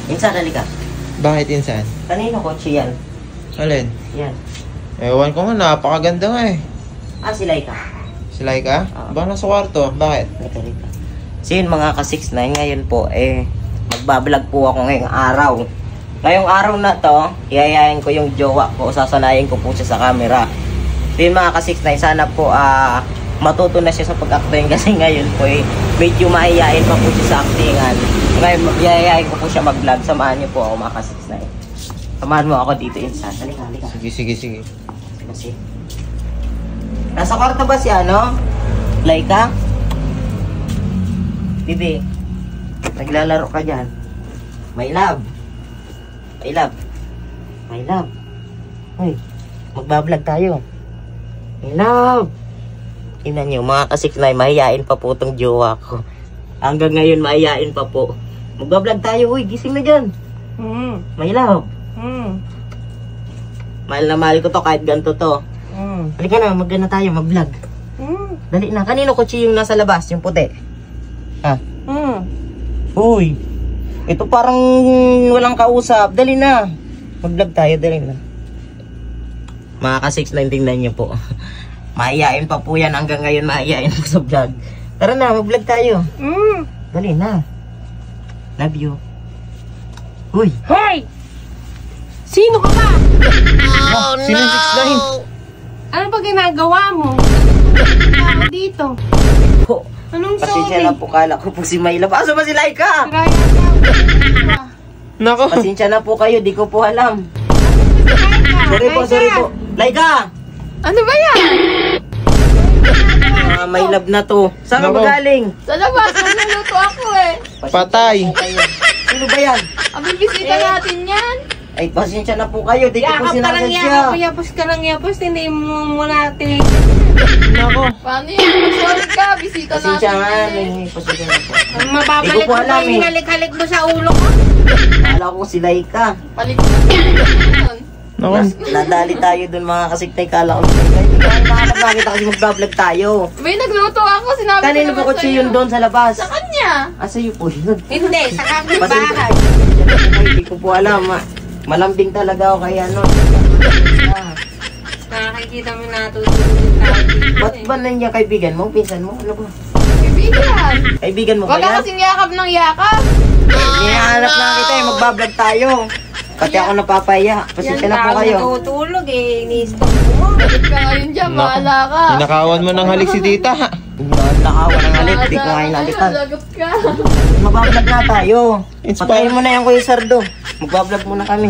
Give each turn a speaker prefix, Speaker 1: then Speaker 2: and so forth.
Speaker 1: Insan, halika.
Speaker 2: Bakit insan?
Speaker 1: Kanino kotse yan?
Speaker 2: Alin?
Speaker 1: Yan.
Speaker 2: Ewan ko nga, napakaganda nga eh.
Speaker 1: Si Laika.
Speaker 2: Si Laika? Baka nasa kwarto. Bakit?
Speaker 1: Halika. So yun mga ka-6'9", ngayon po magbablog po ako ngayong araw. Ngayong araw na to, iayain ko yung jowa ko, sasanayin ko po siya sa camera. So yun mga ka-6'9", sana po matuto na siya sa pag-acting kasi ngayon po medyo maiyain pa po siya sa actingan. Ngayon, iayain ko po siya mag-vlog. Samahan niyo po ako mga ka-6'9". Samahan mo ako dito, Insan. Halika.
Speaker 2: Sige.
Speaker 1: Kasi nasa kwarto ba si Laika? Bibi, naglalaro ka dyan. My love. Uy, magbablog tayo. My love. Tingnan nyo, mga ka-6'9", mahihain pa po itong jowa ko. Hanggang ngayon, mahihain pa po. Magbablog tayo, uy, gising na dyan. My love. Mahal na mahal ko to kahit ganito to. Halika na, mag-gana tayo, mag-vlog. Dali na, kanino kotse yung nasa labas, yung puti? Ha? Uy, ito parang walang kausap. Dali na, mag-vlog tayo, dali na. Mga ka-6'9", tingnan nyo po. Mahihain pa po yan, hanggang ngayon mahihain po sa vlog. Tara na, mag-vlog tayo. Dali na. Love you. Uy!
Speaker 3: Hoy! Sino ka ba?
Speaker 2: Oh, sino yung 6'9"?
Speaker 3: Ano ba ginagawa mo? Ako dito.
Speaker 1: Po,
Speaker 3: Anong
Speaker 1: pasensya
Speaker 3: sorry?
Speaker 1: na po, kala ko po si Mayla. Paso ba si Laika?
Speaker 3: Raya ka.
Speaker 2: Nako.
Speaker 1: Pasensya na po kayo, di ko po alam. Sorry po. Laika!
Speaker 3: Ano ba yan?
Speaker 1: May love na to. Saan ka
Speaker 2: Nako.
Speaker 1: magaling?
Speaker 3: Sa labas, nagluluto ako
Speaker 2: Patay.
Speaker 1: Sino ba yan?
Speaker 3: Ang bibisita natin yan.
Speaker 1: Ay, pasensya na po kayo. Di ko po
Speaker 3: Yakap ka lang
Speaker 1: sinasadya.
Speaker 3: yapos ka lang yapos, hindi mo muna natin.
Speaker 2: Nako.
Speaker 3: Paano yan? Sorry ka, bisita
Speaker 1: Pasensya
Speaker 3: natin
Speaker 1: nga.
Speaker 3: yan eh.
Speaker 1: Pasensya na po.
Speaker 3: Ang mababalik
Speaker 1: Di ko po
Speaker 3: mo
Speaker 1: alam
Speaker 3: pa yung halik-halik mo sa ulo ko.
Speaker 1: Kala ko si Laika.
Speaker 3: Balik mo na.
Speaker 2: Nako.
Speaker 1: Nadali tayo dun mga kasiktay. Kala ko si Laika. Hindi ko alam bakit kasi mag-vlog tayo.
Speaker 3: May nagluto ako, sinabi ko
Speaker 1: Kanino
Speaker 3: naman
Speaker 1: ba kotse
Speaker 3: sa'yo.
Speaker 1: yun doon sa labas?
Speaker 3: Sa kanya.
Speaker 1: Sa'yo po yun.
Speaker 3: Hindi, sa kapit
Speaker 1: Pasensya.
Speaker 3: bahay.
Speaker 1: Hindi ko po alam. Malambing talaga ako kaya
Speaker 3: Nakakikita mo natutulog yung tao dito
Speaker 1: Ba't ba nandiyan kaibigan mo? Pinsan mo? Ano ba?
Speaker 3: Kaibigan.
Speaker 1: Kaibigan mo ba
Speaker 3: Wala
Speaker 1: yan?
Speaker 3: kasing yakap ng yakap.
Speaker 1: Hinahanap na kita magbablog tayo. Pati ako napapaya. Pasensya na po kayo.
Speaker 3: Natutulog ini-stop mo. Bakit ka ngayon dyan?
Speaker 2: Nako.
Speaker 3: Bahala ka.
Speaker 2: Ninakawan mo ng halik si tita.
Speaker 1: Nakawan ng halik. Di ko nga hinalikan.
Speaker 3: Lagot ka.
Speaker 1: Magbablog na tayo.
Speaker 2: Inspire.
Speaker 1: Patayin mo na yung Kuya Sardo. Magbablog muna kami.